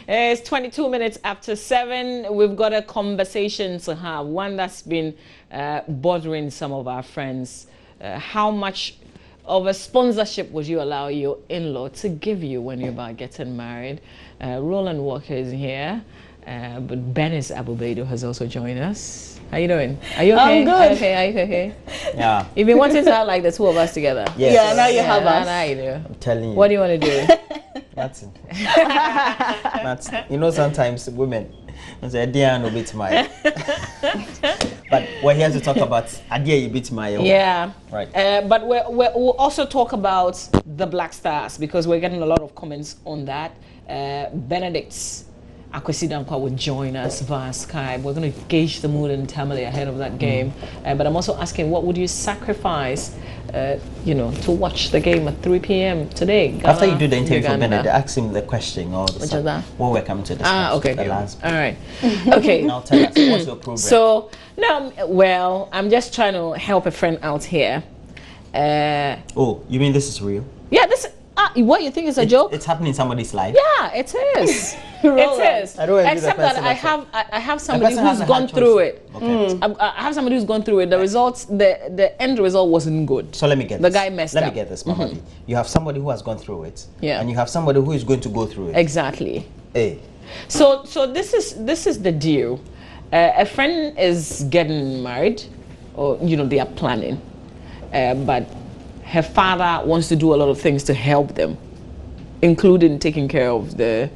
It's 22 minutes after 7. We've got a conversation to have, one that's been bothering some of our friends. How much of a sponsorship would you allow your in-law to give you when you're about getting married? Roland Walker is here, but Benis Abubedo has also joined us. How you doing? Are you okay? I'm good. Are you okay? Are you okay? Yeah. You've been wanting to have like the two of us together. Yes. Yeah, now you have us. Now you do. I'm telling you. What do you want to do? Nothing. Nothing. You know, sometimes women say, "Dear, no bit my." But we're here to talk about Adia, you bit my. Yeah. Right. But we'll also talk about the Black Stars because we're getting a lot of comments on that. Benedict Akwesi Dankwa will join us via Skype. We're going to gauge the mood in Tamale ahead of that game. But I'm also asking, what would you sacrifice, to watch the game at 3 p.m. today? Ghana, After you do the interview for Uganda. Benedict, ask him the question or the Which is that? what we're coming to discuss. Okay. The last. All right. Okay. Now tell us, what's your program? So, no, well, I'm just trying to help a friend out here. Oh, you mean this is real? Yeah, this. What you think is a joke? It's happening in somebody's life. Yeah, it is. It is. I don't envy the Except that person I have somebody person who's hasn't gone had through choice. it. Okay. I have somebody who's gone through it. The results, the end result wasn't good. So let me get the this. guy messed up. Let me get this, Mama V. You have somebody who has gone through it. Yeah. And you have somebody who is going to go through it. Exactly. Hey. So this is the deal. A friend is getting married, or they are planning, but her father wants to do a lot of things to help them, including taking care of the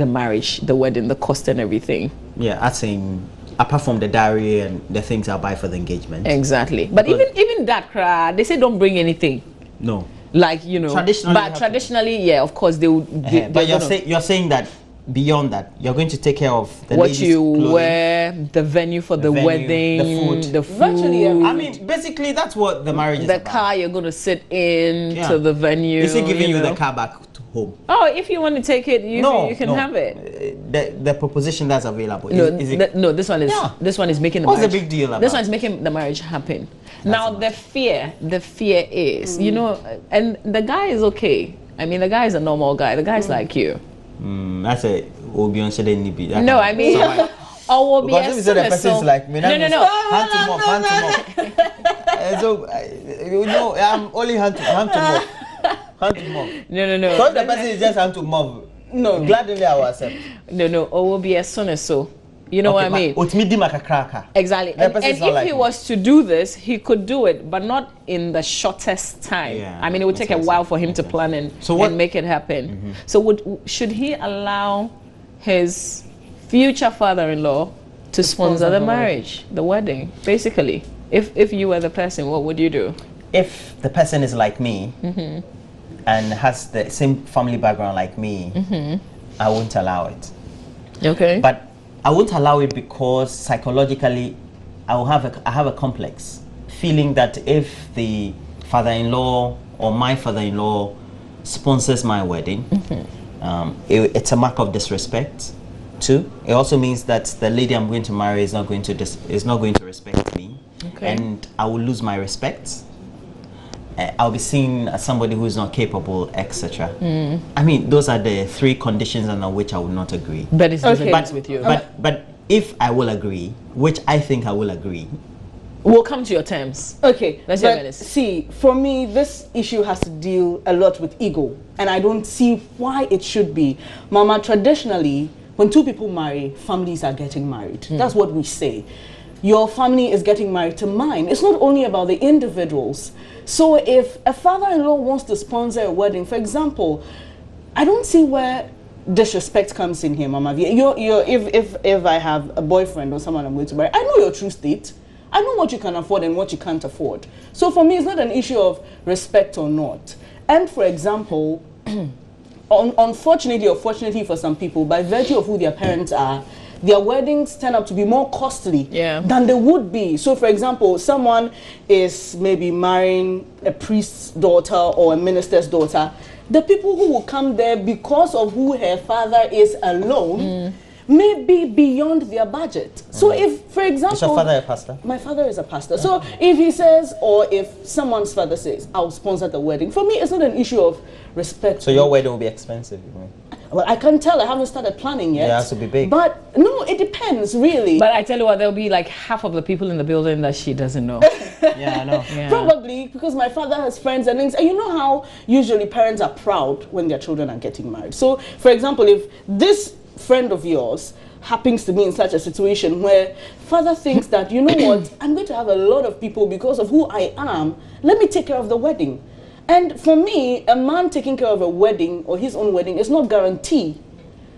marriage, the wedding, the cost and everything. Yeah, I think apart from the dowry and the things I'll buy for the engagement. Exactly. But even that, they say don't bring anything. No. Like, Traditionally, but traditionally, yeah, of course they would. But you're saying that beyond that, you're going to take care of the what ladies' you clothing, wear, the venue for the venue, wedding, the food. Virtually everything. I mean, basically, that's what the marriage is the about. car you're going to sit in Yeah. to the venue. Is he giving you know. the car back to home? Oh, if you want to take it, you can have it. The proposition that's available. No, is it, no, this one is Yeah. this one is making the What's the marriage. big deal about This it? one is making the marriage happen. Now the fear is, and the guy is okay. I mean, the guy is a normal guy. The guy is like you. that's a Obion shouldn't be. No, I mean, or will be because a if you say the person is like me, no. hand to mop. So I'm only hand to mop. Hand to mop. No. So if the person is just hand to mop, No. gladly I will accept. No, or will be as soon as so. You know what I mean? Exactly. The And person is if not like he me. was to do this, he could do it, but not in the shortest time. Yeah, I mean, it would take a while for him makes to sense. plan and So make it happen. So should he allow his future father-in-law to sponsor the marriage, the wedding, basically? If you were the person, what would you do? If the person is like me and has the same family background like me, I won't allow it. Okay. But I won't allow it because psychologically I have a complex feeling that if the father-in-law or my father-in-law sponsors my wedding, it's a mark of disrespect too. It also means that the lady I'm going to marry is not going to respect me, and I will lose my respect. I'll be seen as somebody who is not capable, etc. I mean, those are the three conditions under which I would not agree. But it's different with you. But if I will agree, which I think I will agree, we'll come to your terms. Okay, Let's hear but Venice. see, for me, this issue has to deal a lot with ego, and I don't see why it should be. Mama, traditionally, when two people marry, families are getting married. That's what we say. Your family is getting married to mine. It's not only about the individuals. So if a father-in-law wants to sponsor a wedding, for example, I don't see where disrespect comes in here, Mama V. If I have a boyfriend or someone I'm going to marry, I know your true state. I know what you can afford and what you can't afford. So for me, it's not an issue of respect or not. And for example, unfortunately or fortunately for some people, by virtue of who their parents are, their weddings turn up to be more costly than they would be. So for example, someone is maybe marrying a priest's daughter or a minister's daughter. The people who will come there because of who her father is alone may be beyond their budget. So if, for example... is your father a pastor? My father is a pastor. So if he says, or if someone's father says, I'll sponsor the wedding, for me it's not an issue of respect. So your wedding will be expensive, you mean? Well, I can't tell. I haven't started planning yet. It has to be big. But no, it depends, really. But I tell you what, there'll be like half of the people in the building that she doesn't know. Yeah, I know. Yeah. Probably because my father has friends and things. And you know how usually parents are proud when their children are getting married. So, for example, if this friend of yours happens to be in such a situation where father thinks that, you know what, I'm going to have a lot of people because of who I am, let me take care of the wedding. And for me, a man taking care of a wedding or his own wedding is not guarantee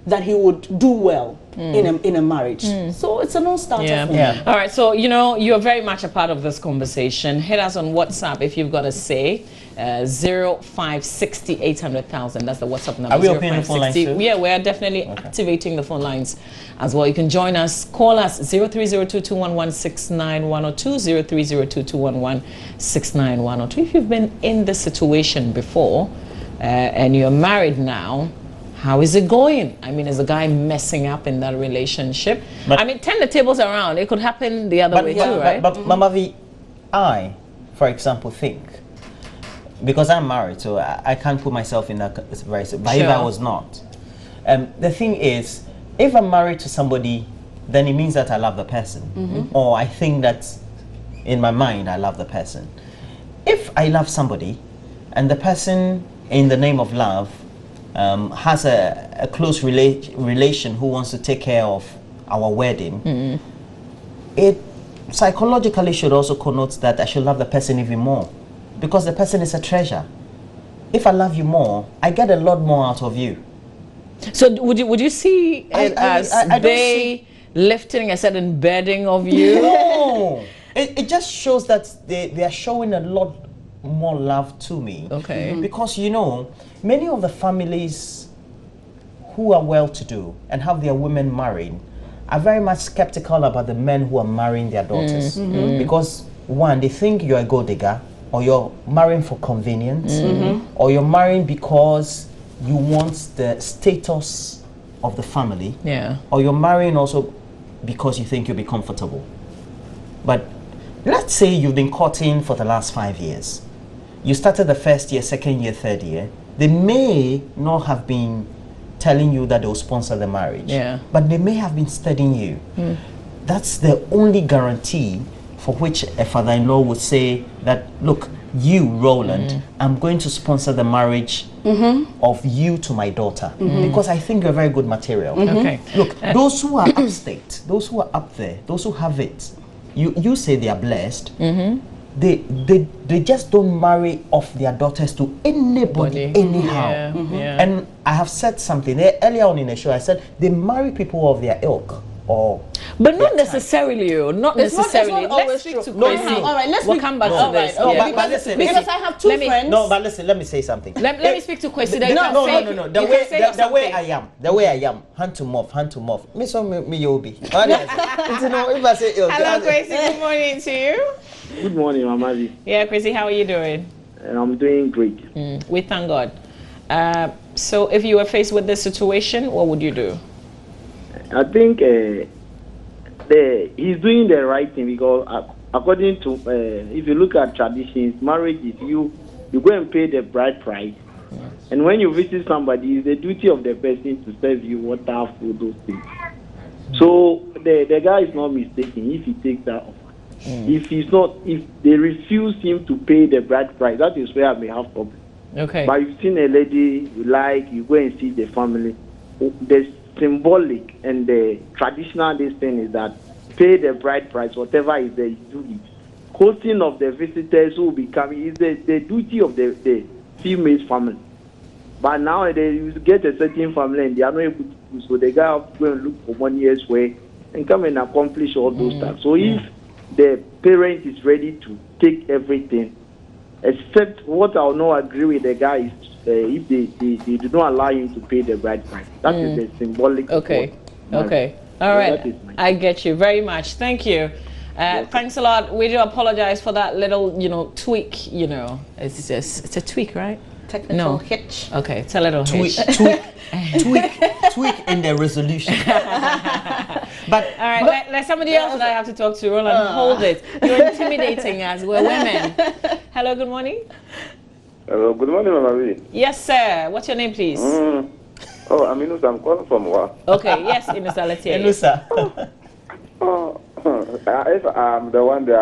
that he would do well in a marriage. So it's a non-starter for me. All right, so you know you're very much a part of this conversation. Hit us on WhatsApp if you've got a say. 0560 800,000. That's the WhatsApp number. Are we opening the phone lines too? Yeah, we're definitely activating the phone lines as well. You can join us. Call us 0302-211-6910, 0302-211-6910. If you've been in this situation before and you're married now, how is it going? I mean, is the guy messing up in that relationship? But, I mean, turn the tables around. It could happen the other way too, right? But Mama V, I, for example, think, because I'm married, so I can't put myself in that very. But if I was not, the thing is, if I'm married to somebody, then it means that I love the person, or I think that in my mind I love the person. If I love somebody, and the person, in the name of love, has a close relation who wants to take care of our wedding, it psychologically should also connote that I should love the person even more, because the person is a treasure. If I love you more, I get a lot more out of you. So would you see it as they lifting a certain bedding of you? No, it just shows that they are showing a lot more love to me. Okay. Because you know, many of the families who are well-to-do and have their women married are very much skeptical about the men who are marrying their daughters. Because one, they think you're a gold digger, or you're marrying for convenience, or you're marrying because you want the status of the family, or you're marrying also because you think you'll be comfortable. But let's say you've been courting for the last 5 years. You started the first year, second year, third year. They may not have been telling you that they'll sponsor the marriage, but they may have been studying you. That's the only guarantee for which a father-in-law would say that, look, you, Roland, I'm going to sponsor the marriage of you to my daughter, because I think you're very good material. Okay. Look, those who are upstate, those who are up there, those who have it, you say they are blessed. They just don't marry off their daughters to anybody anyhow. And I have said something earlier on in the show. I said they marry people of their ilk, but not necessarily. Not necessarily. Let's speak to Kwesi. All right, we'll come back to this. But listen, because I have two friends. No, but listen, let me say something. Let me speak to Kwesi. No. The way I am, hand to mouth. Me so me you be. If I say hello, Kwesi. Good morning to you. Good morning, Mama V. Yeah, Kwesi, how are you doing? I'm doing great. We thank God. So if you were faced with this situation, what would you do? I think he's doing the right thing, because according to, if you look at traditions, marriage is you go and pay the bride price. And when you visit somebody, it's the duty of the person to serve you water, food, those things. So the guy is not mistaken if he takes that offer. If they refuse him to pay the bride price, that is where I may have problem. Okay. But you've seen a lady you like, you go and see the family. The symbolic and the traditional this thing is that pay the bride price, whatever is there, you do it. Hosting of the visitors who will be coming is the duty of the female's family. But now you get a certain family and they are not able to do so. The guy have to go and look for money elsewhere and come and accomplish all those stuff. So if the parent is ready to take everything, except what I'll not agree with the guy is if they do not allow him to pay the bride price. That is the symbolic. Okay. Okay. All right. I get you very much. Thank you. Thanks a lot. We do apologize for that little, tweak. It's a tweak, right? Technical hitch. Okay, it's a little hitch. Tweak in the resolution. But all right, let somebody else that I have to talk to. Roland, hold it. You're intimidating us. We're women. Hello, good morning. Hello, good morning, Mama V. Yes, sir. What's your name, please? Oh, I'm Inusa. I'm calling from Wa. Okay, yes, Inusa, let's hear you. Enusa. Oh, if I'm the one there,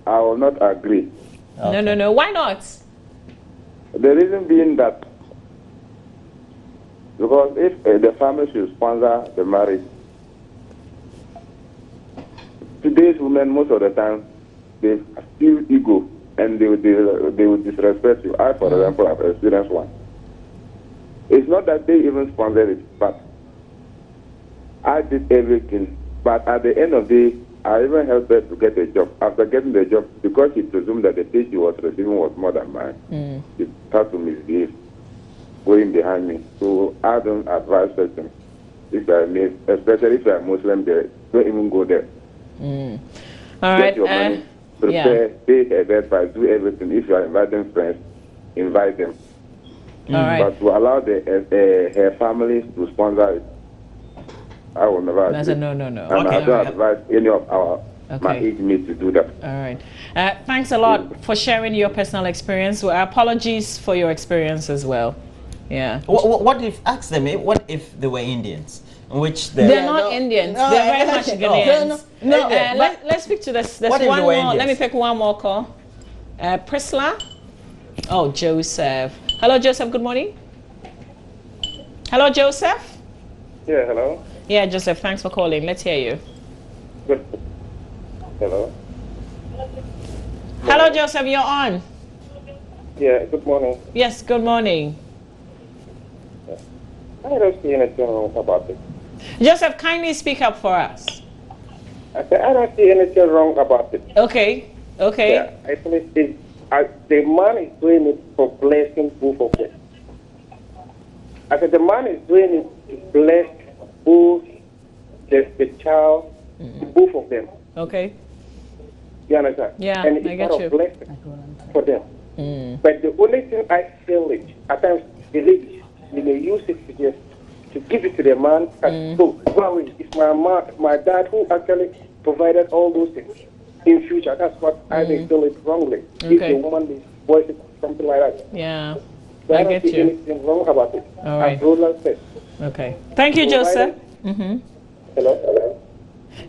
I will not agree. No. Why not? The reason being that, because if the family should sponsor the marriage, today's women, most of the time, they feel ego and they would disrespect you. I, for example, have experienced one. It's not that they even sponsored it, but I did everything. But at the end of the day, I even helped her to get a job. After getting the job, because she presumed that the pay she was receiving was more than mine, she started to misbehave, going behind me. So I don't advise person, if I may, especially if you're Muslim, don't even go there. All Get right. your money, prepare, pay a bed price, do everything. If you are inviting friends, invite them. All right. But to allow her family to sponsor it, I will never. That's a no. And Okay, I don't advise any of my Okay. age mates to do that. All right. Thanks a lot for sharing your personal experience. Well, apologies for your experience as well. Yeah. What if, ask them, what if they were Indians? In which They're they're not no. Indians. No, They're very much Ghanaians. No. Let's speak to this. There's What if one they were more. Let me Indians? pick one more call. Priscilla. Oh, Joseph. Hello, Joseph. Good morning. Hello, Joseph. Yeah, hello. Yeah, Joseph. Thanks for calling. Let's hear you. Good. Hello. Hello, Joseph. You're on. Yeah, good morning. Yes. Good morning. I don't see anything wrong about it. Joseph, kindly speak up for us. I don't see anything wrong about it. Okay. Okay. Yeah, I think the man is doing it for blessing both of them. I said the man is doing it to bless both the child, both of them. Okay. You understand? Yeah, and it's I get not you. a blessing for them. But the only thing I feel is at times the ladies, they may use it to just to give it to the man. So, well, it's my dad who actually provided all those things. In future, that's what I may feel it wrongly. If Okay. the woman is voicing something like that. Yeah. So I I don't get see you. anything wrong about it. All right. As Roland said. Okay. Thank you, Joseph. Hello? Hello?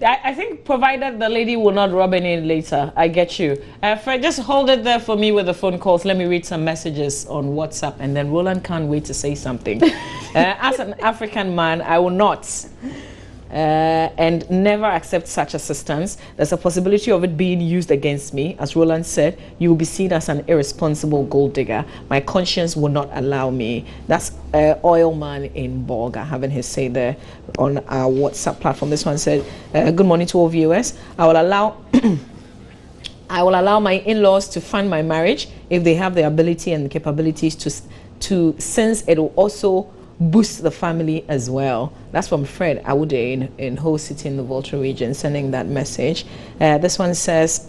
I think provided the lady will not rub any later. I get you. Fred, just hold it there for me with the phone calls. Let me read some messages on WhatsApp, and then Roland can't wait to say something. As an African man, I will not and never accept such assistance. There's a possibility of it being used against me. As Roland said, you will be seen as an irresponsible gold digger. My conscience will not allow me. That's Oil Man in Bolga having his say there on our WhatsApp platform. This one said, good morning to all viewers. I will allow my in-laws to fund my marriage if they have the ability and the capabilities to since it will also boost the family as well. That's from Fred Awude in Ho City in the Volta region, sending that message. This one says,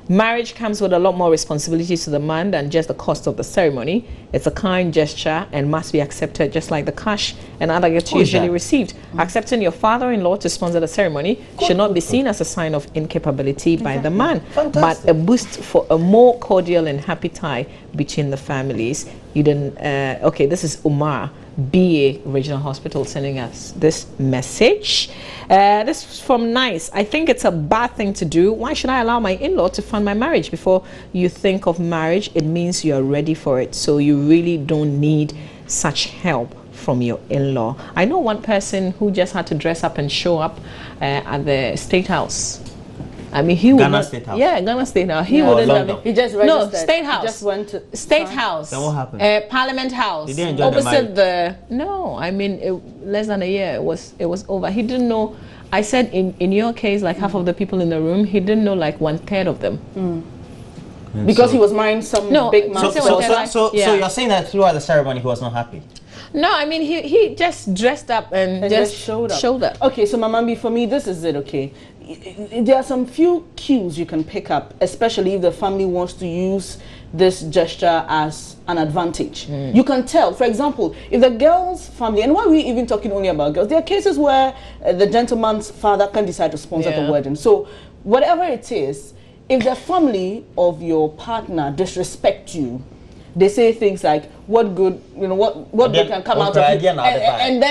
marriage comes with a lot more responsibilities to the man than just the cost of the ceremony. It's a kind gesture and must be accepted just like the cash and other gifts usually received. Accepting your father-in-law to sponsor the ceremony should not be seen as a sign of incapability by the man, but a boost for a more cordial and happy tie between the families. You didn't, okay, this is Umar BA Regional Hospital sending us this message. This is from Nice. I think it's a bad thing to do. Why should I allow my in-law to fund my marriage? Before you think of marriage, it means you are ready for it. So you really don't need such help from your in-law. I know one person who just had to dress up and show up at the State House. I mean, he would Ghana not, State House. Yeah, Ghana State House. He Yeah. wouldn't. Or I mean, London. He just no, registered. State House. He just went to State House. Then what happened? Parliament House. Did they enjoy the opposite the no, I mean less than a year. It was over. He didn't know. I said in your case, like half of the people in the room, he didn't know like 1/3 of them. Because he was marrying some big man. So you're saying that throughout the ceremony he was not happy? No, I mean he just dressed up and just showed up. Okay, so Mamambi, for me, this is it, okay? There are some few cues you can pick up, especially if the family wants to use this gesture as an advantage. You can tell, for example, if the girl's family, and why are we even talking only about girls? There are cases where the gentleman's father can decide to sponsor the wedding. So whatever it is, if the family of your partner disrespect you, they say things like, what good, what good can come out of it, and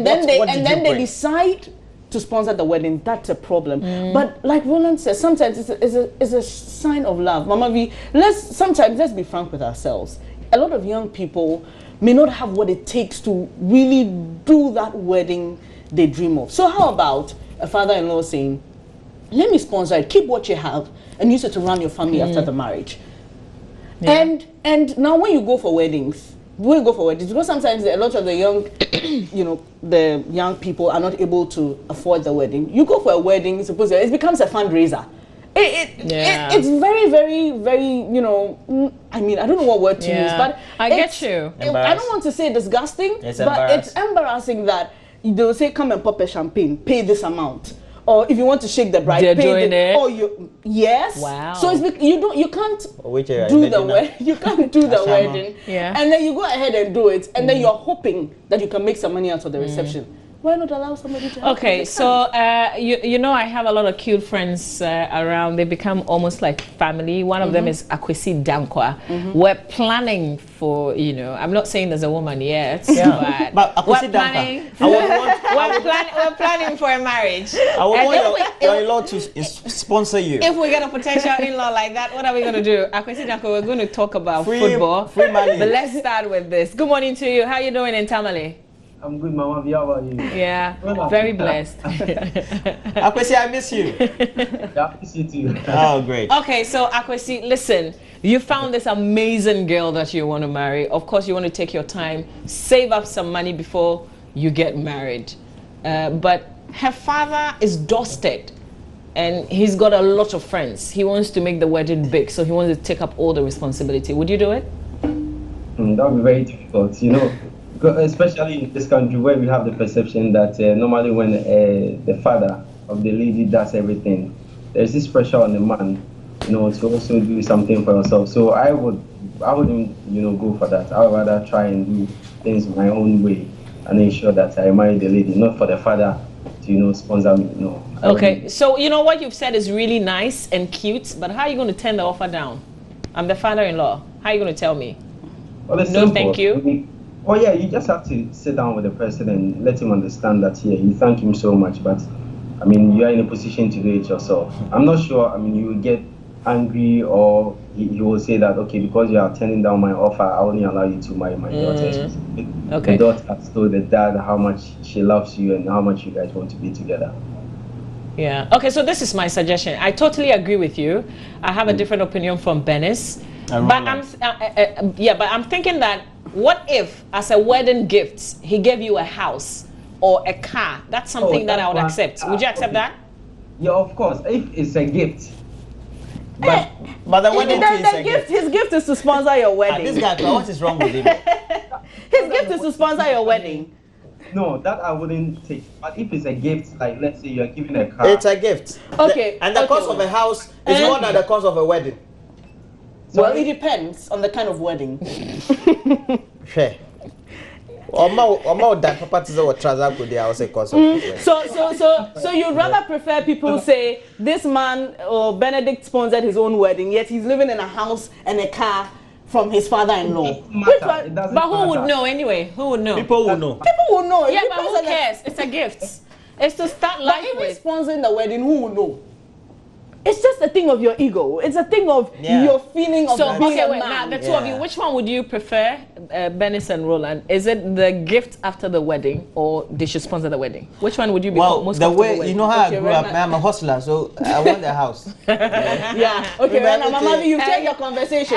then they decide to sponsor the wedding. That's a problem. But like Roland says, sometimes it's a sign of love. Mama V, let's be frank with ourselves. A lot of young people may not have what it takes to really do that wedding they dream of. So how about a father-in-law saying, let me sponsor it, keep what you have, and use it to run your family after the marriage. Yeah. And now when you go for weddings, because sometimes a lot of the young, the young people are not able to afford the wedding. You go for a wedding, it becomes a fundraiser. It's very, very, very, I mean, I don't know what word to use, but I get you. I don't want to say disgusting, but it's embarrassing that they'll say, come and pop a champagne, pay this amount. Or if you want to shake the bride, pay the, or yes. Wow. So you can't do the wedding. You can't do the wedding. Yeah. And then you go ahead and do it, and then you're hoping that you can make some money out of the reception. Why not allow somebody to help? Okay, so I have a lot of cute friends around. They become almost like family. One of them is Akwesi Dankwa. We're planning for, I'm not saying there's a woman yet, but Akwesi we're planning for a marriage. I would want your in-law to sponsor you. If we get a potential in-law like that, what are we going to do? Akwesi Dankwa, we're going to talk about football. Free money. But let's start with this. Good morning to you. How are you doing in Tamale? I'm good, Mama. How about you? Yeah, very blessed. Akwesi, I miss you. Yeah, I miss you too. Oh, great. Okay, so Akwesi, listen, you found this amazing girl that you want to marry. Of course, you want to take your time, save up some money before you get married. But her father is dusted, and he's got a lot of friends. He wants to make the wedding big, so he wants to take up all the responsibility. Would you do it? That would be very difficult, especially in this country where we have the perception that normally when the father of the lady does everything, there's this pressure on the man, to also do something for yourself. So I wouldn't, go for that. I would rather try and do things my own way and ensure that I marry the lady, not for the father to, sponsor me. No. Okay, so what you've said is really nice and cute, but how are you going to turn the offer down? I'm the father-in-law. How are you going to tell me? Well, no, simple. Thank you. Oh yeah, you just have to sit down with the person and let him understand that you thank him so much, but I mean you are in a position to do it yourself. I'm not sure. I mean you will get angry, or he will say that okay, because you are turning down my offer, I only allow you to marry my daughter. Okay. The daughter has told the dad how much she loves you and how much you guys want to be together. Yeah. Okay. So this is my suggestion. I totally agree with you. I have a different opinion from Benis, but I'm thinking that. What if, as a wedding gift, he gave you a house or a car? That's something that I would accept. Would you accept that? Yeah, of course. If it's a gift. But the wedding is a gift. His gift is to sponsor your wedding. This guy, what is wrong with him? His gift is to sponsor your wedding. No, that I wouldn't take. But if it's a gift, like let's say you're giving a car. It's a gift. Okay. And the cost of a house is more than the cost of a wedding. Well, it depends on the kind of wedding. Sure. So you'd rather prefer people say this man or Benedict sponsored his own wedding, yet he's living in a house and a car from his father-in-law. But who would know anyway? Who would know? People will know. People will know. Yeah, but who cares? It's a gift. It's to start life with. But if he's sponsoring the wedding, who will know? It's just a thing of your ego. It's a thing of your feeling of being a man. Now the two of you, which one would you prefer, Benis and Roland? Is it the gift after the wedding, or they should sponsor the wedding? Which one would you be most comfortable with? You know how I grew up, I'm a hustler, so I want the house. Okay, now, Mama, you take your conversation.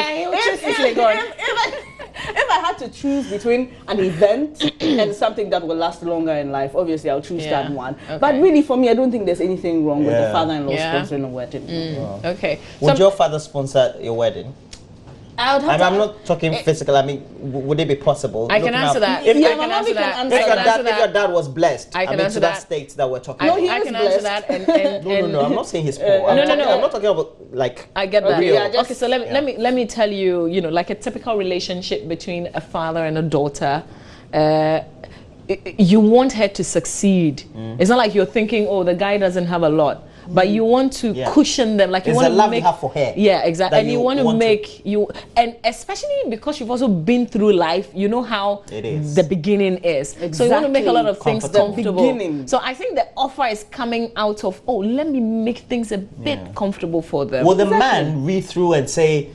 If I had to choose between an event and something that will last longer in life, obviously I'll choose that one. Okay. But really, for me, I don't think there's anything wrong with the father-in-law sponsoring a wedding. Okay. Would your father sponsor your wedding? I'm not talking physical. I mean, would it be possible? I can answer that. If your dad was blessed, I can answer that state that we're talking about. No, I can answer that. No. I'm not saying he's poor. I'm not talking about like. I get that. Okay, so let me tell you. Like a typical relationship between a father and a daughter. You want her to succeed. It's not like you're thinking, oh, the guy doesn't have a lot. but you want to cushion them, like you It's want the to love make. you have for her. Yeah, exactly. that And you want to want to- make you, and especially because you've also been through life, you know how It is. the beginning is. So you want to make a lot of things Comfortable. comfortable. The beginning. So I think the offer is coming out of, oh, let me make things a bit comfortable for them. Will the man read through and say,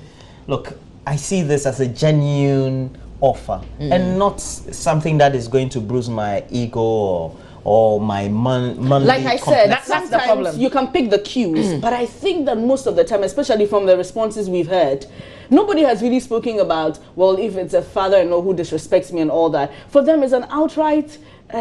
look, I see this as a genuine offer and not something that is going to bruise my ego or my monthly Like I said, That's the sometimes problem. you can pick the cues, but I think that most of the time, especially from the responses we've heard, nobody has really spoken about, well, if it's a father-in-law who disrespects me and all that. For them, it's an outright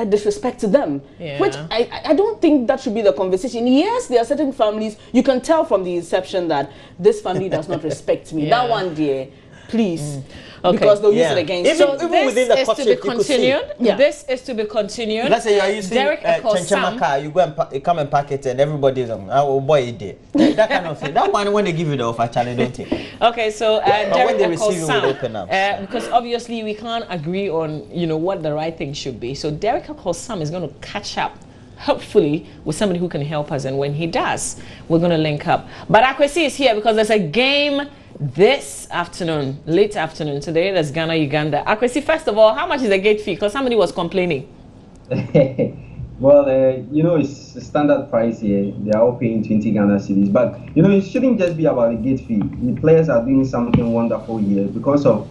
disrespect to them, which I don't think that should be the conversation. Yes, there are certain families, you can tell from the inception that this family does not respect me. That one, dear, please. Okay. Because they'll use it against Even- you. So even within the this is to be courtship, you could see. continued. Yeah. This is to be continued. Let's say you are using Derek Chenchema Ekosam. car, you go and you come and pack it and everybody is oh boy, it did. That kind of thing. That one when they give you the offer, Charlie, don't take. Okay, so when Derek they receive it, Ekosam, we'll open up. because obviously we can't agree on what the right thing should be. So Derek Ekosam is going to catch up, hopefully, with somebody who can help us. And when he does, we're going to link up. But Akwesi is here because there's a game this afternoon, late afternoon. Today, there's Ghana, Uganda. Akwesi, first of all, how much is the gate fee? Because somebody was complaining. Well, it's a standard price here. They are all paying 20 Ghana cedis. But, it shouldn't just be about the gate fee. The players are doing something wonderful here because of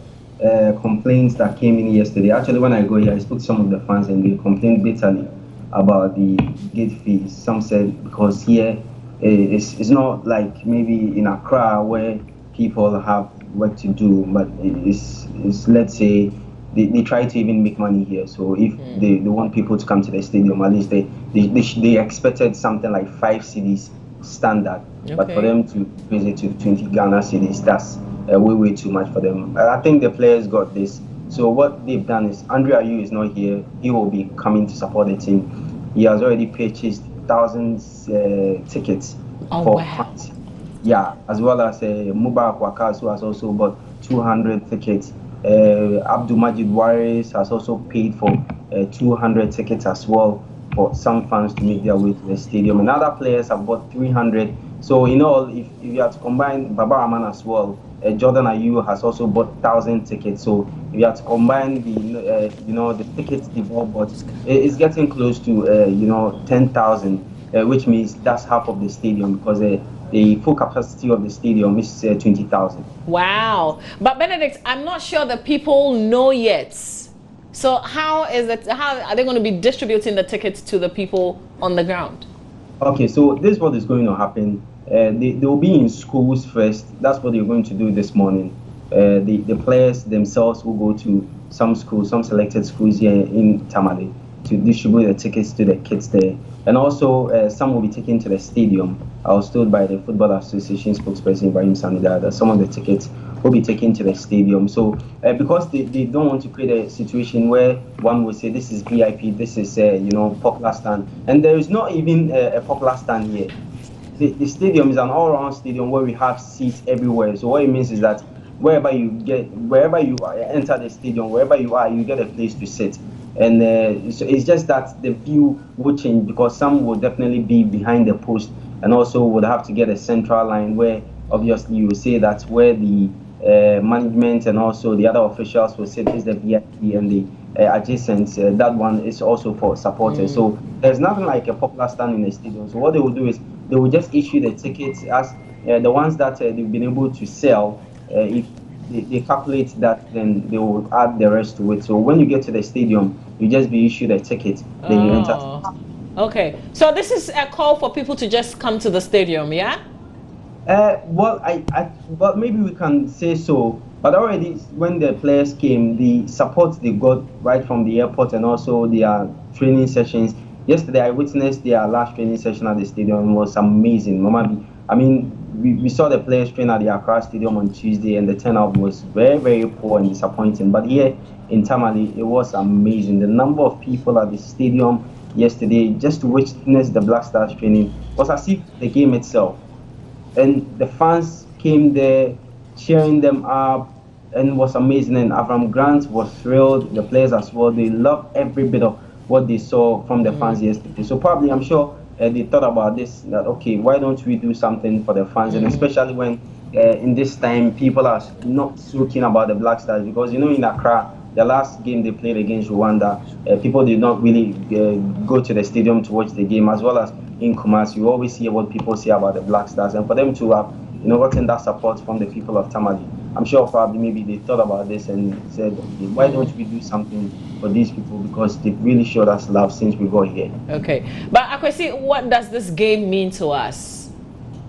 complaints that came in yesterday. Actually, when I go here, I spoke to some of the fans and they complained bitterly about the gate fees. Some said because here it's not like maybe in Accra where people have work to do, but it's let's say they try to even make money here. So if they want people to come to the stadium, at least they expected something like 5 cedis standard. But for them to raise it to 20 Ghana cedis, that's way too much for them. I think the players got this. So what they've done is Andre Ayew is not here. He will be coming to support the team. He has already purchased thousands tickets for fans. Yeah, as well as Mubarak Wakas, who has also bought 200 tickets. Abdul Majid Waris has also paid for 200 tickets as well for some fans to make their way to the stadium. And other players have bought 300. So in all, if you have to combine Baba Rahman as well, Jordan Ayew has also bought 1,000 tickets. So if you have to combine the tickets they've all bought, it's getting close to 10,000, which means that's half of the stadium because the full capacity of the stadium is 20,000. Wow. But Benedict, I'm not sure that people know yet. So how are they going to be distributing the tickets to the people on the ground? Okay, so this is what is going to happen. They will be in schools first. That's what they're going to do this morning. The players themselves will go to some schools, some selected schools here in Tamale to distribute the tickets to the kids there. And also, some will be taken to the stadium. I was told by the Football Association spokesperson, Ibrahim Sanida, that some of the tickets will be taken to the stadium. So, because they don't want to create a situation where one will say, this is VIP, this is, popular stand. And there is not even a popular stand here. The stadium is an all-round stadium where we have seats everywhere. So what it means is that wherever you enter the stadium, wherever you are, you get a place to sit. And so it's just that the view will change because some will definitely be behind the post and also would have to get a central line where obviously you will say that where the management and also the other officials will sit is the VIP and the adjacent. That one is also for supporters. So there's nothing like a popular stand in the stadium. So what they will do is they will just issue the tickets as the ones that they've been able to sell. If they calculate that, then they will add the rest to it. So when you get to the stadium, you just be issued a ticket, then you enter. Okay, so this is a call for people to just come to the stadium, yeah? Well, well, maybe we can say so. But already, when the players came, the support they got right from the airport and also their training sessions. Yesterday, I witnessed their last training session at the stadium. It was amazing. I mean, we saw the players train at the Accra Stadium on Tuesday, and the turnout was very, very poor and disappointing. But here in Tamale, it was amazing. The number of people at the stadium yesterday, just to witness the Black Stars training, was as if the game itself. And the fans came there, cheering them up, and it was amazing. And Avram Grant was thrilled, the players as well. They loved every bit of what they saw from the fans yesterday. So probably, I'm sure, they thought about this, that okay, why don't we do something for the fans, and especially when in this time people are not so keen about the Black Stars, because in Accra, the last game they played against Rwanda, people did not really go to the stadium to watch the game, as well as in Kumasi. You always hear what people say about the Black Stars, and for them to have gotten that support from the people of Tamale, I'm sure probably maybe they thought about this and said, okay, why don't we do something for these people, because they've really showed us love since we got here. Okay, but Akwesi, what does this game mean to us?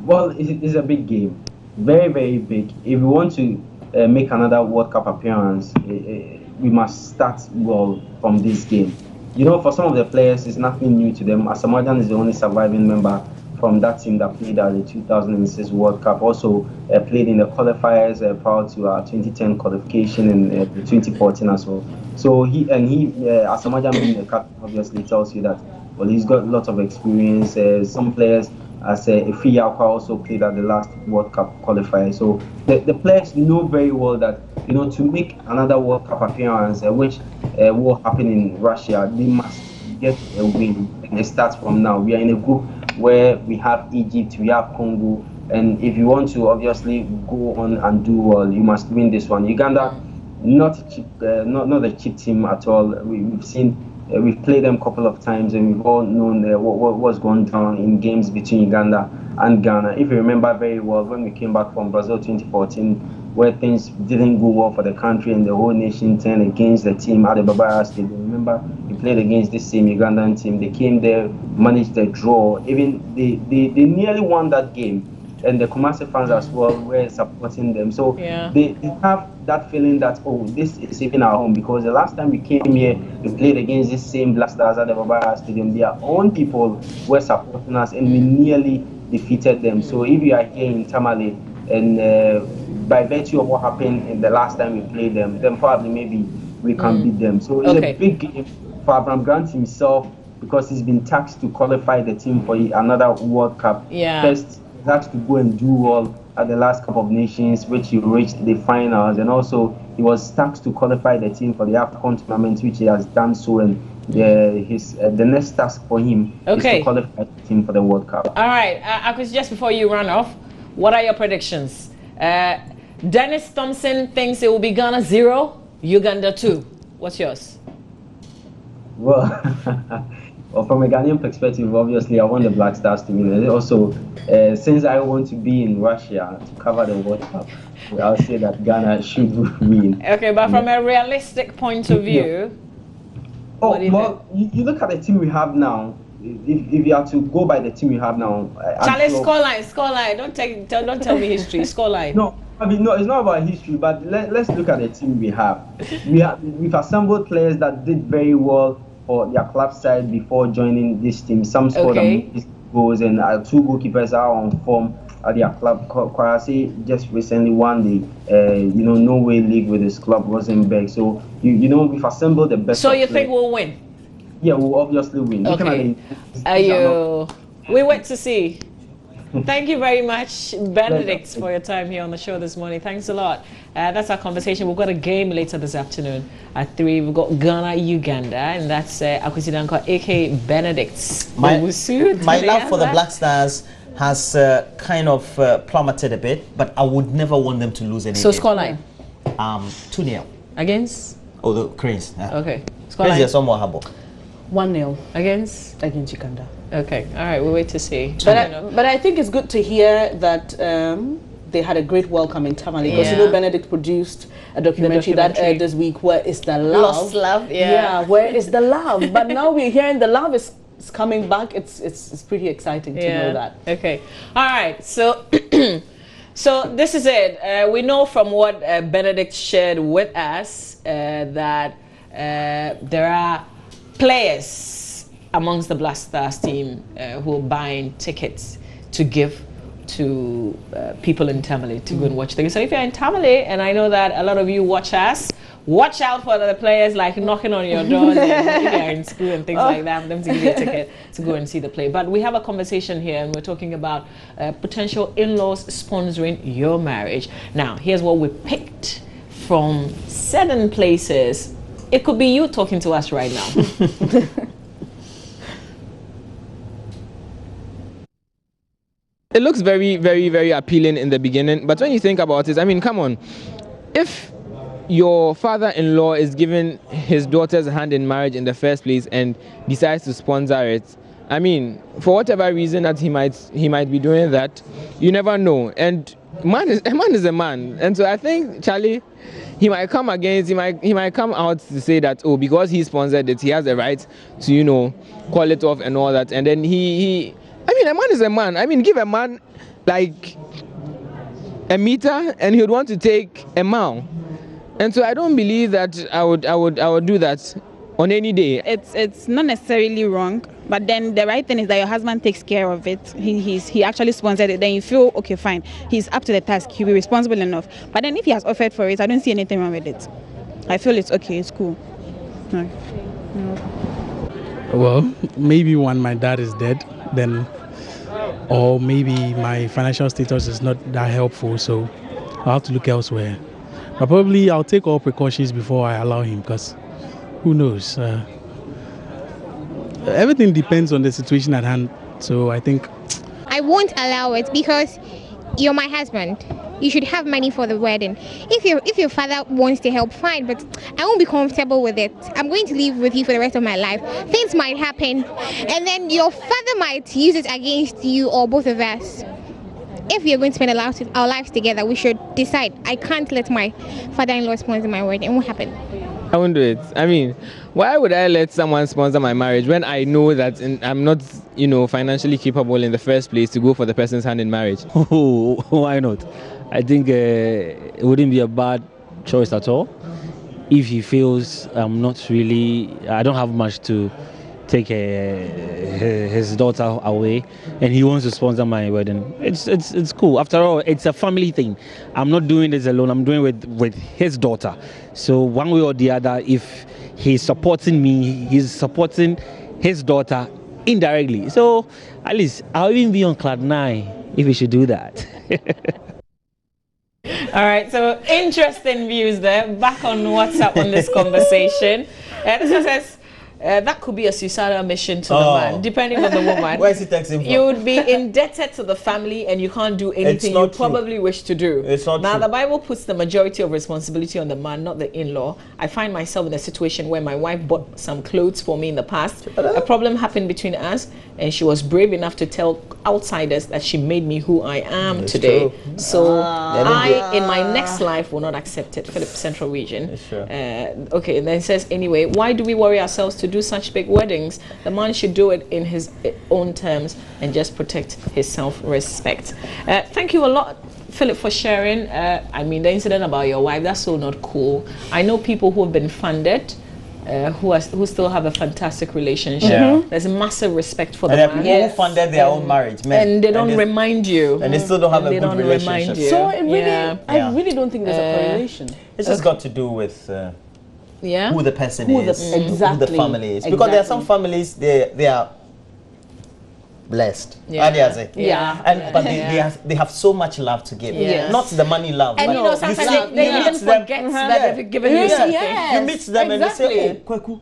Well, it's a big game, very, very big. If we want to make another World Cup appearance, we must start well from this game. For some of the players, it's nothing new to them. Asamoah is the only surviving member from that team that played at the 2006 World Cup. Also played in the qualifiers prior to our 2010 qualification and the 2014 as well. So Asamoah being the captain obviously tells you that, well, he's got lots of experience. Some players, as Efi Yakwa also played at the last World Cup qualifier. So the players know very well that, to make another World Cup appearance, which will happen in Russia, they must get a win. And it starts from now. We are in a group where we have Egypt, we have Congo, and if you want to obviously go on and do well, you must win this one. Uganda, not a cheap team at all. We've seen, we've played them a couple of times, and we've all known what was going down in games between Uganda and Ghana. If you remember very well, when we came back from Brazil 2014, where things didn't go well for the country and the whole nation turned against the team at the Babara Stadium. Remember, we played against this same Ugandan team. They came there, managed the draw. Even they nearly won that game. And the Kumasi fans as well were supporting them. So they have that feeling that, oh, this is even our home. Because the last time we came here, we played against this same Black Stars at the Babara Stadium. Their own people were supporting us, and we nearly defeated them. So if you are here in Tamale, and by virtue of what happened in the last time we played them, then probably maybe we can beat them. So it's a big game for Abraham Grant himself, because he's been tasked to qualify the team for another World Cup. First, he's asked to go and do well at the last Cup of Nations, which he reached the finals, and also he was tasked to qualify the team for the AFCON tournament, which he has done so, and the next task for him is to qualify the team for the World Cup. All right, Akwesi, just before you run off, what are your predictions? Dennis Thompson thinks it will be Ghana 0, Uganda 2. What's yours? Well, from a Ghanaian perspective, obviously, I want the Black Stars to win. And also, since I want to be in Russia to cover the World Cup, I'll say that Ghana should win. Okay, but from a realistic point of view, you look at the team we have now. If you have to go by the team you have now, Charlie, scoreline. Don't tell me history. Scoreline. No, it's not about history. But let's look at the team we have. We've assembled players that did very well for their club side before joining this team. Some scored goals, and 2 goalkeepers are on form at their club. Kwasi just recently won the Norway League with his club Rosenborg. So we've assembled the best. So you think we'll win? Yeah, we'll obviously win. Okay. We wait to see. Thank you very much, Benedict, for your time here on the show this morning. Thanks a lot. That's our conversation. We've got a game later this afternoon at 3. We've got Ghana, Uganda, and that's Akwesi Dankwa, a.k.a. Benedict. My love for the Black Stars has kind of plummeted a bit, but I would never want them to lose anything. So scoreline? 2-0. Against? Oh, the Cranes. Yeah. Okay. Scoreline? Cranes are somewhat humble. 1-0 against Uganda. Okay, all right, we'll wait to see. But I think it's good to hear that they had a great welcome in Tamale, because Benedict produced a documentary that aired this week. Where is the love? Lost love, where is the love? But now we're hearing the love is coming back. It's pretty exciting to know that. Okay, all right. So so this is it. We know from what Benedict shared with us that there are players amongst the Black Stars team who are buying tickets to give to people in Tamale to go and watch things. So if you're in Tamale, and I know that a lot of you watch us, watch out for the players like knocking on your doors and if you're in school and things like that, for them to give you a ticket to go and see the play. But we have a conversation here, and we're talking about potential in-laws sponsoring your marriage. Now, here's what we picked from 7 places. It could be you talking to us right now. It looks very, very, very appealing in the beginning, but when you think about it, I mean, come on. If your father-in-law is giving his daughter's hand in marriage in the first place and decides to sponsor it, I mean, for whatever reason that he might be doing that, you never know. And a man is a man, and so I think Charlie, he might come out to say that, oh, because he sponsored it, he has the right to, you know, call it off and all that. And then I mean, a man is a man. I mean, give a man like a meter and he would want to take a mile. And so I don't believe that I would do that on any day. It's not necessarily wrong, but then the right thing is that your husband takes care of it. He actually sponsored it. Then you feel, okay, fine, he's up to the task, he'll be responsible enough. But then if he has offered for it, I don't see anything wrong with it. I feel it's okay, it's cool. No. Well, maybe when my dad is dead, then, or maybe my financial status is not that helpful, so I'll have to look elsewhere. But probably I'll take all precautions before I allow him, because who knows? Everything depends on the situation at hand. So I think I won't allow it because you're my husband. You should have money for the wedding. If your father wants to help, fine, but I won't be comfortable with it. I'm going to live with you for the rest of my life. Things might happen, and then your father might use it against you or both of us. If we are going to spend our lives together, we should decide. I can't let my father-in-law sponsor my wedding. It won't happen. I won't do it. I mean, why would I let someone sponsor my marriage when I know that I'm not, you know, financially capable in the first place to go for the person's hand in marriage? Oh, why not? I think it wouldn't be a bad choice at all. If he feels I don't have much to take his daughter away, and he wants to sponsor my wedding, it's cool. After all, it's a family thing. I'm not doing this alone. I'm doing it with his daughter. So one way or the other, if he's supporting me, he's supporting his daughter indirectly. So at least I'll even be on cloud 9 if he should do that. All right, so interesting views there. Back on WhatsApp on this conversation. This one says, that could be a suicidal mission to the man, depending on the woman. Where is he texting from? You would be indebted to the family and you can't do anything you probably wish to do. It's not now, true. the Bible puts the majority of responsibility on the man, not the in-law. I find myself in a situation where my wife bought some clothes for me in the past. A problem happened between us, and she was brave enough to tell outsiders that she made me who I am today. True. So I, in my next life, will not accept it. Philip, Central Region. Sure. Okay, and then it says, anyway, why do we worry ourselves to do such big weddings? The man should do it in his own terms and just protect his self-respect. Thank you a lot, Philip, for sharing. I mean, the incident about your wife, that's so not cool. I know people who have been funded, who still have a fantastic relationship. Yeah. There's massive respect for And the there are man. people who funded their own marriage, man. And they don't remind you. And they still don't have a good relationship. So it really, I really don't think there's a correlation. It's just got to do with who the person is, who the family is. Because there are some families, they are blessed. But they have so much love to give. Not the money love. And you know, sometimes they even forget that they've given you something. You meet them and they say, oh, Kweku.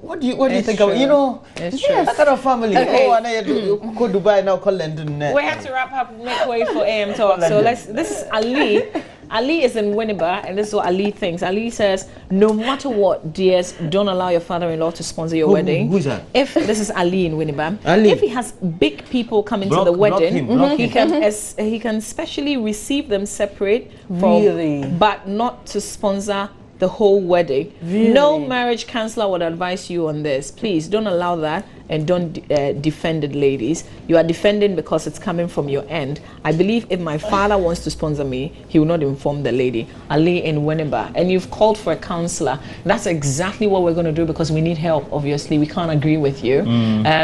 What do you think of, you know, that kind of family? Okay. Oh, and go Dubai now, call London. We have to wrap up, make way for AM Talk. So this is Ali. Ali is in Winneba, and this is what Ali thinks. Ali says, no matter what, dears, don't allow your father-in-law to sponsor your wedding. Who's that? If this is Ali in Winneba, Ali. if he has big people coming to the wedding, he can specially receive them separate, but not to sponsor the whole wedding. Really? No marriage counselor would advise you on this. Please don't allow that, and don't defend it, ladies. You are defending because it's coming from your end. I believe if my father wants to sponsor me, he will not inform the lady. Ali in Winneba, and you've called for a counselor. That's exactly what we're going to do, because we need help. Obviously, we can't agree with you.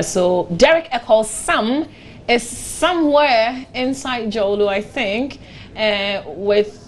So Derek Ecole Sam is somewhere inside Jolu, I think, with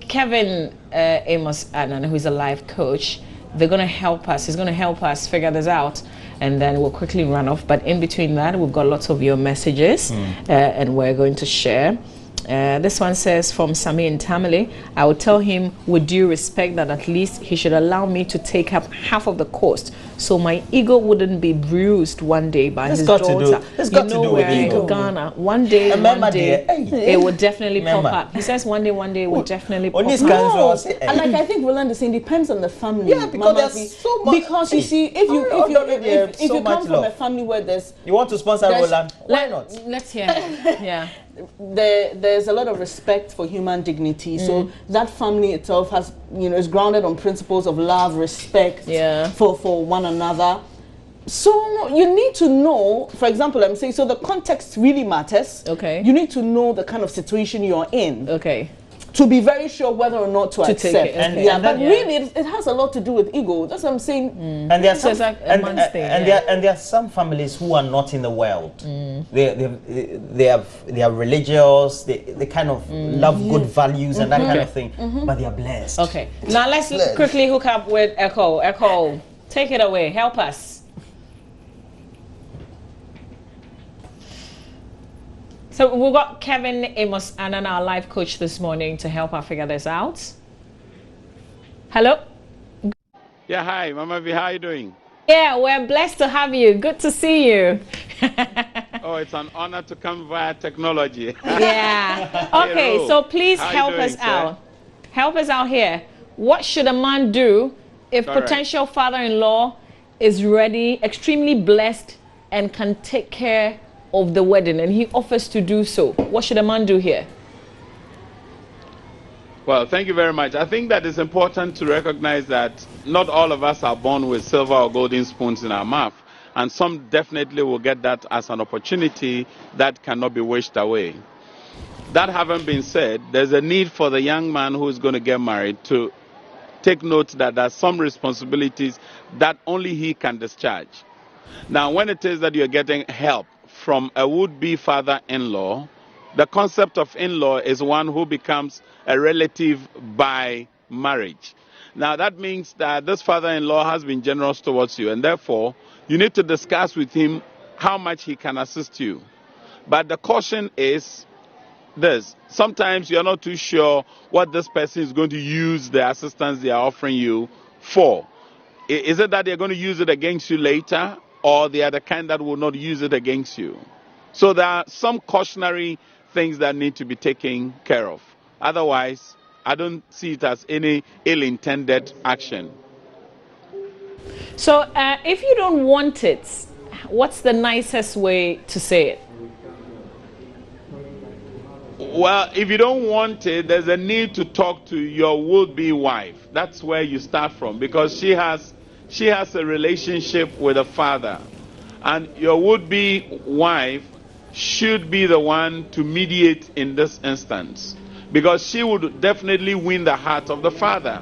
Kevin Amos Adnan, who's a life coach. They're going to help us. He's going to help us figure this out, and then we'll quickly run off. But in between that, we've got lots of your messages, and we're going to share. This one says from Sami and Tamale, I would tell him with due respect that at least he should allow me to take up half of the cost so my ego wouldn't be bruised one day by his daughter. It's got to do with ego. In Ghana, one day it would definitely pop up. He says one day it would definitely pop up. No. And like I think Roland is saying, depends on the family. Yeah, because there's so much. Because you see, if you come from a family where there's... You want to sponsor Roland? Why not? Let's hear it. Yeah. There's a lot of respect for human dignity, so that family itself has, is grounded on principles of love, respect for one another. So you need to know, for example, I'm saying, so the context really matters. Okay. You need to know the kind of situation you're in. Okay. To be very sure whether or not to accept. Take it. Okay. But really, it has a lot to do with ego. That's what I'm saying. And there are some, there are some families who are not in the world. They are religious. They kind of love good values and that kind of thing. But they are blessed. Okay. Now let's quickly hook up with Echo. Echo, take it away. Help us. So we've got Kevin Amos Annan, our life coach this morning, to help us figure this out. Hello? Yeah, hi, Mama V, how are you doing? Yeah, we're blessed to have you. Good to see you. Oh, it's an honor to come via technology. Yeah. Okay, Hello. so please How help us out. Help us out here. What should a man do if potential father-in-law is ready, extremely blessed, and can take care of the wedding, and he offers to do so? What should a man do here? Well, thank you very much. I think that it's important to recognize that not all of us are born with silver or golden spoons in our mouth, and some definitely will get that as an opportunity that cannot be wished away. That having been said, there's a need for the young man who is going to get married to take note that there are some responsibilities that only he can discharge. Now, when it is that you're getting help from a would-be father-in-law, the concept of in-law is one who becomes a relative by marriage. Now that means that this father-in-law has been generous towards you, and therefore you need to discuss with him how much he can assist you. But the caution is this: sometimes you're not too sure what this person is going to use the assistance they are offering you for. Is it that they're going to use it against you later, or they are the kind that will not use it against you? So there are some cautionary things that need to be taken care of. Otherwise, I don't see it as any ill-intended action. So if you don't want it, what's the nicest way to say it? Well, if you don't want it, there's a need to talk to your would-be wife. That's where you start from, because she has a relationship with a father, and your would-be wife should be the one to mediate in this instance, because she would definitely win the heart of the father.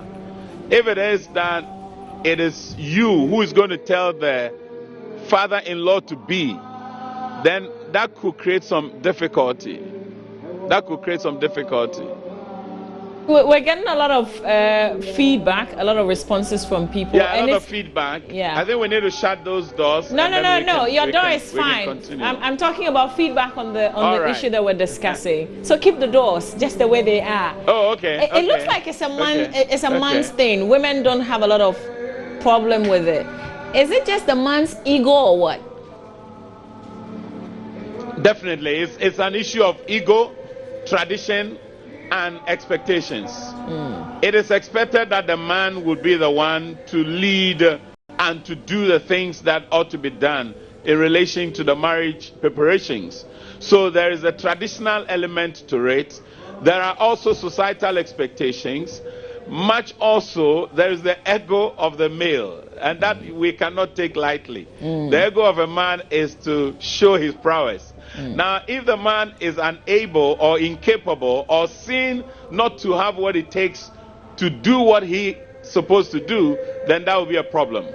If it is that it is you who is going to tell the father-in-law to be, then that could create some difficulty. We're getting a lot of feedback, a lot of responses from people. Yeah, a lot of feedback. Yeah. I think we need to shut those doors. No. Your door is fine. I'm talking about feedback on the issue that we're discussing. So keep the doors just the way they are. Oh, okay. It looks like it's a man. It's a man's thing. Women don't have a lot of problem with it. Is it just the man's ego or what? Definitely, it's an issue of ego, tradition, and expectations. It is expected that the man would be the one to lead and to do the things that ought to be done in relation to the marriage preparations. So there is a traditional element to it. There are also societal expectations. Much also, there is the ego of the male, and that we cannot take lightly. The ego of a man is to show his prowess. Now, if the man is unable or incapable or seen not to have what it takes to do what he's supposed to do, then that will be a problem.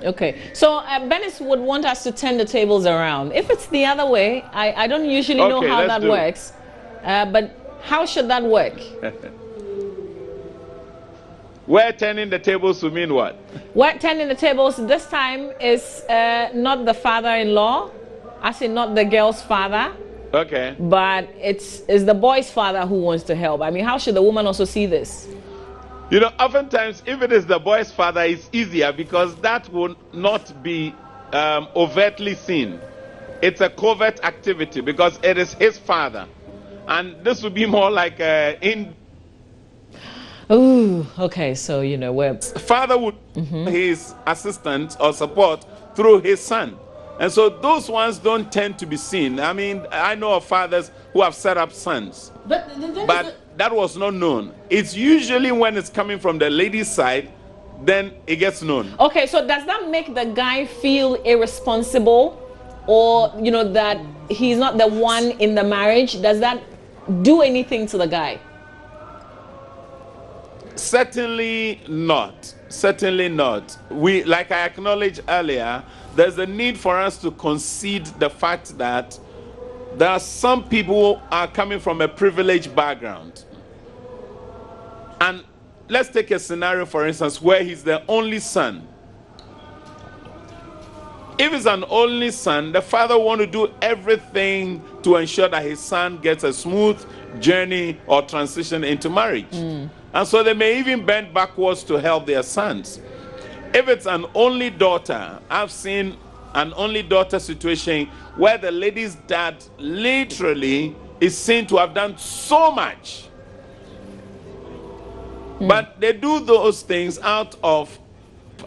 Okay. So Benis would want us to turn the tables around. If it's the other way, I don't usually know how that works. But how should that work? We're turning the tables to mean what? We're turning the tables this time is not the father-in-law, as in not the girl's father, Okay. But it's the boy's father who wants to help. I mean, how should the woman also see this? You know, oftentimes, if it is the boy's father, it's easier because that will not be overtly seen. It's a covert activity because it is his father. And this would be more like Ooh, okay, so, you know, where father would his assistance or support through his son. And so those ones don't tend to be seen. I mean, I know of fathers who have set up sons. But that was not known. It's usually when it's coming from the lady's side, then it gets known. Okay, so does that make the guy feel irresponsible, or you know that he's not the one in the marriage? Does that do anything to the guy? Certainly not. Certainly not. We, like I acknowledged earlier, there's a need for us to concede the fact that there are some people who are coming from a privileged background. And let's take a scenario, for instance, where he's the only son. If he's an only son, the father wants to do everything to ensure that his son gets a smooth journey or transition into marriage. And so they may even bend backwards to help their sons. If it's an only daughter, I've seen an only daughter situation where the lady's dad literally is seen to have done so much. But they do those things out of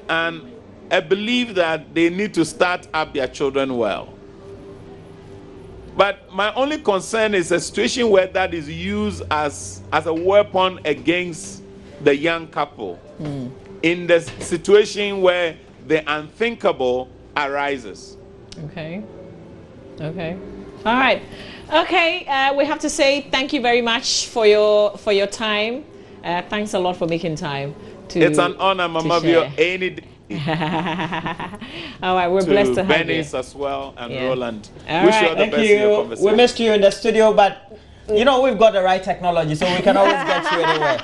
a belief that they need to start up their children well. But my only concern is a situation where that is used as a weapon against the young couple. In the situation where the unthinkable arises. Okay. Okay. All right. Okay. We have to say thank you very much for your time. Thanks a lot for making time to. It's an honor, Mama Vio. Any day. All right, we're blessed to have you. Benny's as well and Roland. All Wish right. you all the best in your conversation. We missed you in the studio, but you know we've got the right technology, so we can always get you anywhere.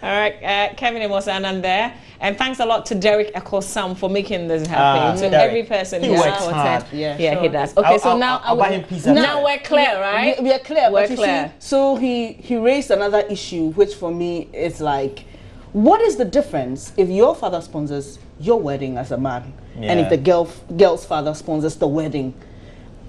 All right, Kevin Imosanan there. And thanks a lot to Derek Ekosam for making this happen. To Derek. every person He who works supported. hard. Yeah, sure. he does. Okay, so now I'll buy him pizza. Now we're clear, right? We are clear. We're but you clear. See, so he raised another issue, which for me is like, what is the difference if your father sponsors your wedding as a man, and if the girl's father sponsors the wedding?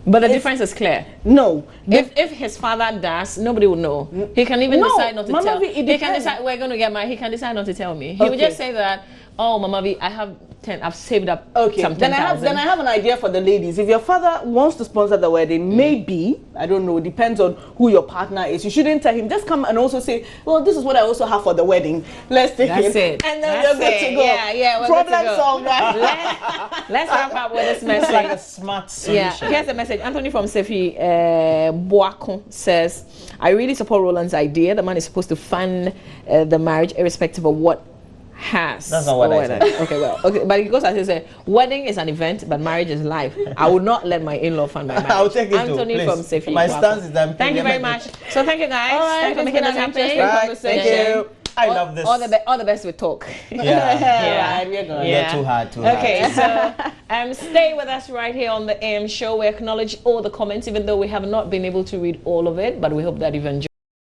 But the difference is clear. No. If his father does, nobody will know. He can even decide not to Mama tell. V, it He can depends. decide we're going to get married. He can decide not to tell me. He would just say that, oh, Mama V, I've saved up some 10,000. Then I have an idea for the ladies. If your father wants to sponsor the wedding, maybe, I don't know, depends on who your partner is. You shouldn't tell him. Just come and also say, well, this is what I also have for the wedding. Let's take That's it. And then you're good to go. Yeah, we're Problem good to go. solved, right? Let's wrap up with this message. It's like a smart solution. Yeah, here's a message. Anthony from Sefi Boakon says, I really support Roland's idea. The man is supposed to fund the marriage irrespective of what has. That's not what I said. Okay, well, okay, but it goes as I say, wedding is an event, but marriage is life. I would not let my in-law fund my marriage. I'll take it Anthony too, from please. Sefi. My Boakon. stance is that Thank you very much. So thank you guys. All right, Thanks for it's making been us an happy. interesting Right, conversation. thank you. I love this. All the best with talk. Yeah. Right, we're good. Yeah, too hard. Okay, so stay with us right here on the AM show. We acknowledge all the comments, even though we have not been able to read all of it, but we hope that you've enjoyed.